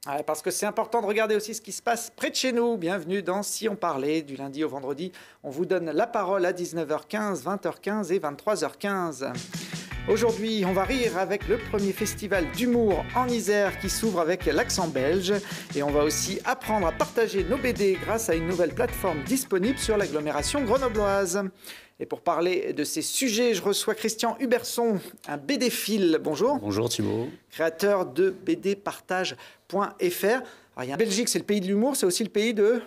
Ouais, parce que c'est important de regarder aussi ce qui se passe près de chez nous. Bienvenue dans Si on parlait, du lundi au vendredi. On vous donne la parole à 19h15, 20h15 et 23h15. Aujourd'hui, on va rire avec le premier festival d'humour en Isère qui s'ouvre avec l'accent belge. Et on va aussi apprendre à partager nos BD grâce à une nouvelle plateforme disponible sur l'agglomération grenobloise. Et pour parler de ces sujets, je reçois Christian Huberson, un BD-phile. Bonjour. Bonjour Thibault. Créateur de bdpartage.fr. Alors, il y a Belgique, c'est le pays de l'humour, c'est aussi le pays de...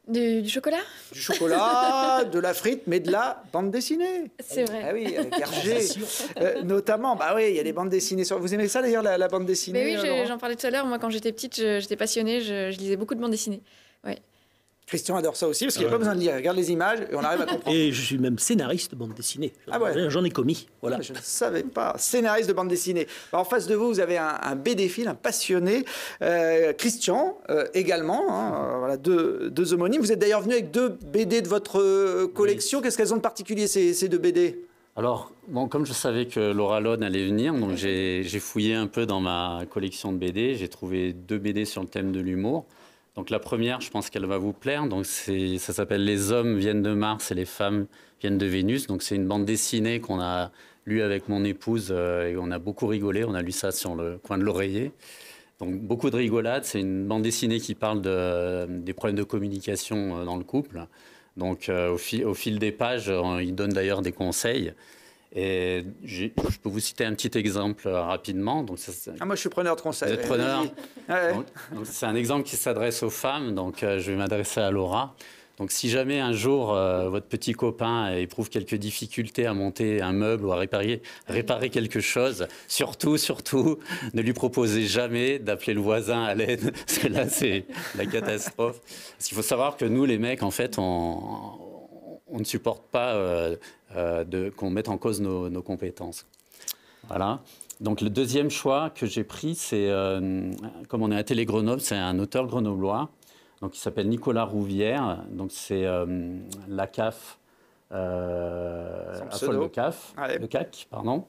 Du chocolat? Du chocolat, de la frite, mais de la bande dessinée. C'est vrai. Ah oui, avec Hergé. Notamment, bah oui, il y a des bandes dessinées. Vous aimez ça d'ailleurs, la bande dessinée? Mais oui, j'en parlais tout à l'heure. Moi, quand j'étais petite, j'étais passionnée. Je lisais beaucoup de bandes dessinées. Ouais. Christian adore ça aussi, parce qu'il n'y a pas besoin de lire. Regarde les images et on arrive à comprendre. Et je suis même scénariste de bande dessinée. Ah ouais. J'en ai commis. Voilà. Je ne savais pas. Scénariste de bande dessinée. En face de vous, vous avez un BD-phile, un passionné. Christian, également. Voilà, deux homonymes. Vous êtes d'ailleurs venu avec deux BD de votre collection. Oui. Qu'est-ce qu'elles ont de particulier, ces deux BD? Alors, bon, comme je savais que Laura Lone allait venir, donc j'ai fouillé un peu dans ma collection de BD. J'ai trouvé deux BD sur le thème de l'humour. Donc la première, je pense qu'elle va vous plaire. Donc ça s'appelle « Les hommes viennent de Mars et les femmes viennent de Vénus ». Donc c'est une bande dessinée qu'on a lue avec mon épouse et on a beaucoup rigolé. On a lu ça sur le coin de l'oreiller. Donc beaucoup de rigolade. C'est une bande dessinée qui parle des problèmes de communication dans le couple. Donc au fil des pages, il donne d'ailleurs des conseils. Et je peux vous citer un petit exemple rapidement. Donc moi, je suis preneur de conseils. Vous êtes preneur. Ouais. Donc c'est un exemple qui s'adresse aux femmes. Donc je vais m'adresser à Laura. Donc si jamais un jour votre petit copain éprouve quelques difficultés à monter un meuble ou à réparer quelque chose, surtout, ne lui proposez jamais d'appeler le voisin à l'aide. Parce que là, c'est la catastrophe. Parce qu'il faut savoir que nous, les mecs, en fait, on ne supporte pas qu'on mette en cause nos compétences. Voilà. Donc le deuxième choix que j'ai pris, c'est, comme on est à Télé Grenoble, c'est un auteur grenoblois, donc il s'appelle Nicolas Rouvière. Donc c'est la CAF, Affole de CAF, le CAC, pardon.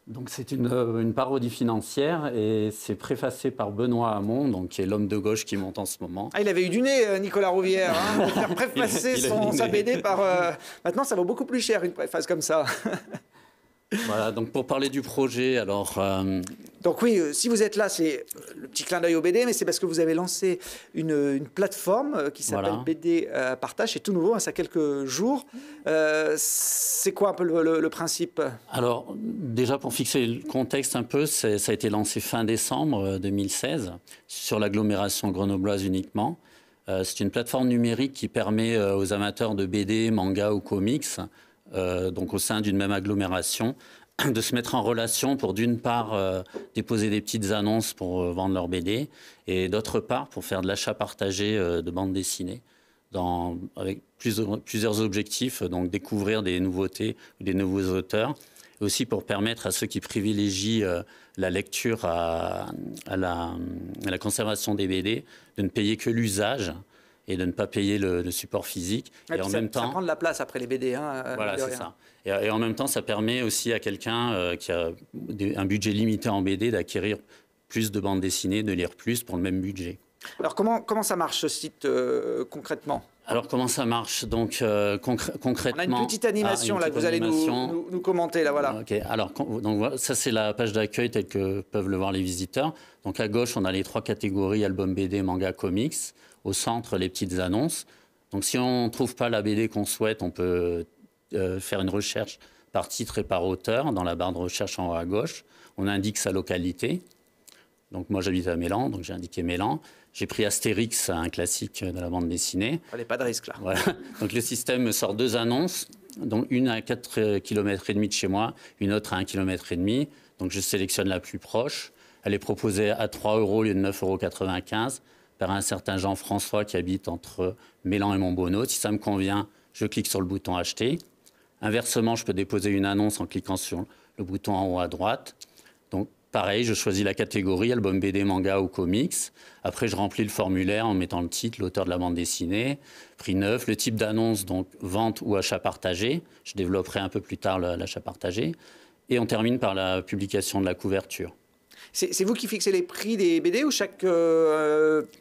Donc c'est une parodie financière et c'est préfacé par Benoît Hamon, donc qui est l'homme de gauche qui monte en ce moment. Ah, il avait eu du nez, Nicolas Rouvière, de faire préfacer sa BD par... Maintenant, ça vaut beaucoup plus cher, une préface comme ça. Voilà, donc pour parler du projet, alors... Donc oui, si vous êtes là, c'est le petit clin d'œil au BD, mais c'est parce que vous avez lancé une plateforme qui s'appelle BD Partage, c'est tout nouveau, ça a quelques jours. C'est quoi un peu le principe? Alors, déjà pour fixer le contexte un peu, ça a été lancé fin décembre 2016, sur l'agglomération grenobloise uniquement. C'est une plateforme numérique qui permet aux amateurs de BD, manga ou comics, donc au sein d'une même agglomération, de se mettre en relation pour d'une part déposer des petites annonces pour vendre leur BD et d'autre part pour faire de l'achat partagé de bandes dessinées avec plusieurs objectifs, donc découvrir des nouveautés ou des nouveaux auteurs, et aussi pour permettre à ceux qui privilégient la lecture à la conservation des BD de ne payer que l'usage et de ne pas payer le support physique. Et en même temps, ça prend de la place après les BD. Voilà, c'est ça. Et en même temps, ça permet aussi à quelqu'un qui a un budget limité en BD d'acquérir plus de bandes dessinées, de lire plus pour le même budget. Alors comment ça marche ce site concrètement? Alors comment ça marche? Donc concrètement... On a une petite animation là que vous allez nous commenter. Là, voilà. Okay. Alors donc, ça c'est la page d'accueil telle que peuvent le voir les visiteurs. Donc à gauche, on a les trois catégories, album BD, manga, comics. Au centre, les petites annonces. Donc si on ne trouve pas la BD qu'on souhaite, on peut faire une recherche par titre et par auteur dans la barre de recherche en haut à gauche. On indique sa localité. Donc moi j'habite à Mélan, donc j'ai indiqué Mélan. J'ai pris Astérix, un classique de la bande dessinée. Allez, pas de risque là. Voilà. Donc le système me sort deux annonces, donc une à 4,5 km de chez moi, une autre à 1,5 km. Donc je sélectionne la plus proche. Elle est proposée à 3 € au lieu de 9,95 € par un certain Jean-François qui habite entre Mélan et Montbonneau. Si ça me convient, je clique sur le bouton « Acheter ». Inversement, je peux déposer une annonce en cliquant sur le bouton en haut à droite. Donc, pareil, je choisis la catégorie, album BD, manga ou comics. Après, je remplis le formulaire en mettant le titre, l'auteur de la bande dessinée, prix neuf, le type d'annonce, donc vente ou achat partagé. Je développerai un peu plus tard l'achat partagé. Et on termine par la publication de la couverture. C'est vous qui fixez les prix des BD ou chaque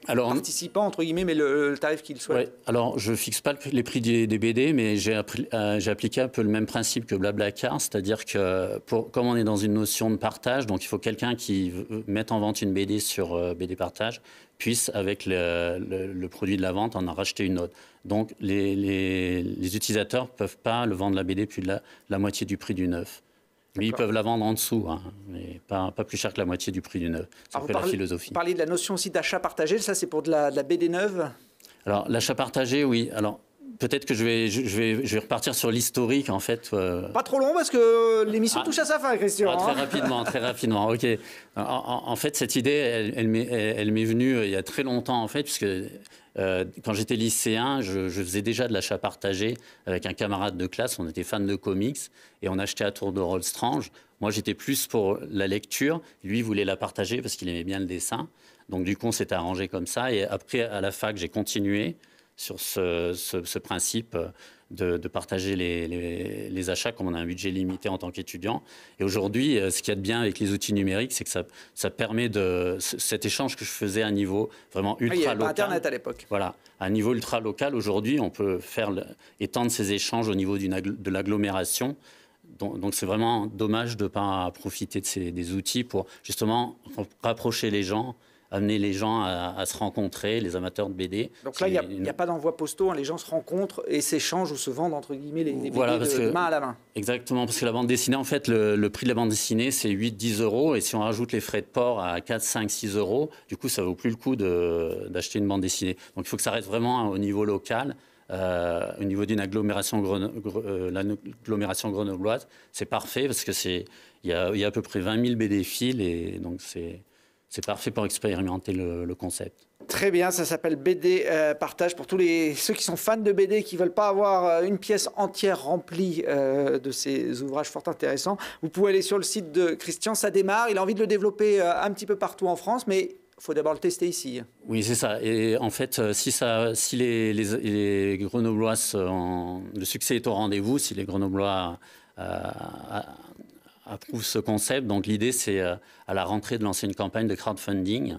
participant, entre guillemets, met le tarif qu'il souhaite? Ouais. Alors, je ne fixe pas les prix des BD, mais j'ai appliqué un peu le même principe que Blablacar, c'est-à-dire que comme on est dans une notion de partage, donc il faut quelqu'un qui mette en vente une BD sur BD Partage, puisse, avec le produit de la vente, en racheter une autre. Donc, les utilisateurs ne peuvent pas le vendre la BD plus de la moitié du prix du neuf. Mais ils peuvent la vendre en dessous, hein, mais pas plus cher que la moitié du prix du neuf. C'est un peu la philosophie. Vous parlez de la notion aussi d'achat partagé, ça c'est pour de la BD neuve? Alors, l'achat partagé, oui. Alors, peut-être que je vais repartir sur l'historique, en fait. Pas trop long, parce que l'émission touche à sa fin, Christian. Très rapidement, ok. En fait, cette idée, elle m'est venue il y a très longtemps, en fait, puisque quand j'étais lycéen, je faisais déjà de l'achat partagé avec un camarade de classe. On était fans de comics et on achetait à tour de rôle Strange. Moi, j'étais plus pour la lecture. Lui, voulait la partager parce qu'il aimait bien le dessin. Donc, du coup, on s'était arrangé comme ça. Et après, à la fac, j'ai continué sur ce principe de partager les achats, comme on a un budget limité en tant qu'étudiant. Et aujourd'hui, ce qu'il y a de bien avec les outils numériques, c'est que ça permet cet échange que je faisais à un niveau vraiment ultra local. Il n'y avait pas Internet à l'époque. Voilà, à un niveau ultra local, aujourd'hui, on peut étendre ces échanges au niveau de l'agglomération. Donc c'est vraiment dommage de ne pas profiter des outils pour justement rapprocher les gens, amener les gens à se rencontrer, les amateurs de BD. Donc là, il n'y a pas d'envoi postaux, hein, les gens se rencontrent et s'échangent ou se vendent, entre guillemets, les BD de main à la main. Exactement, parce que la bande dessinée, en fait, le prix de la bande dessinée, c'est 8-10 €. Et si on rajoute les frais de port à 4-5-6 €, du coup, ça ne vaut plus le coup d'acheter une bande dessinée. Donc il faut que ça reste vraiment au niveau local. Au niveau d'une agglomération grenobloise, c'est parfait parce que il y a à peu près 20 000 BD-philes et donc c'est parfait pour expérimenter le concept. Très bien, ça s'appelle BD Partage. Pour tous ceux qui sont fans de BD et qui ne veulent pas avoir une pièce entière remplie de ces ouvrages fort intéressants, vous pouvez aller sur le site de Christian. Ça démarre, il a envie de le développer un petit peu partout en France, mais il faut d'abord le tester ici. Oui, c'est ça. Et en fait, si les Grenoblois, le succès est au rendez-vous, si les Grenoblois approuvent ce concept, donc l'idée, c'est à la rentrée de lancer une campagne de crowdfunding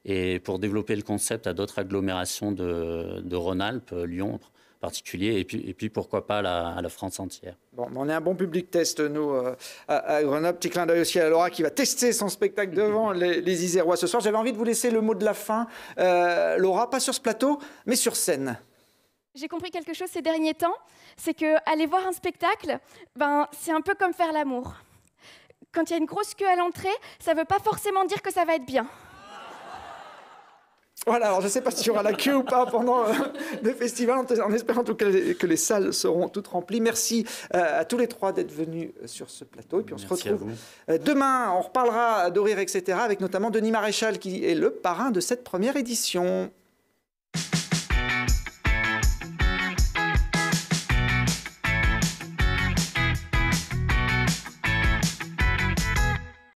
et pour développer le concept à d'autres agglomérations de Rhône-Alpes, Lyon en particulier, et puis pourquoi pas à la France entière. Bon, on est un bon public test, nous, à Grenoble. Petit clin d'œil aussi à Laura qui va tester son spectacle devant les Isérois ce soir. J'avais envie de vous laisser le mot de la fin. Laura, pas sur ce plateau, mais sur scène. J'ai compris quelque chose ces derniers temps, c'est qu'aller voir un spectacle, c'est un peu comme faire l'amour. Quand il y a une grosse queue à l'entrée, ça ne veut pas forcément dire que ça va être bien. Voilà, alors je ne sais pas s'il y aura la queue ou pas pendant le festival, en espérant en tout cas que les salles seront toutes remplies. Merci à tous les trois d'être venus sur ce plateau. Et puis on se retrouve demain. On reparlera d'Horaire, etc., avec notamment Denis Maréchal, qui est le parrain de cette première édition.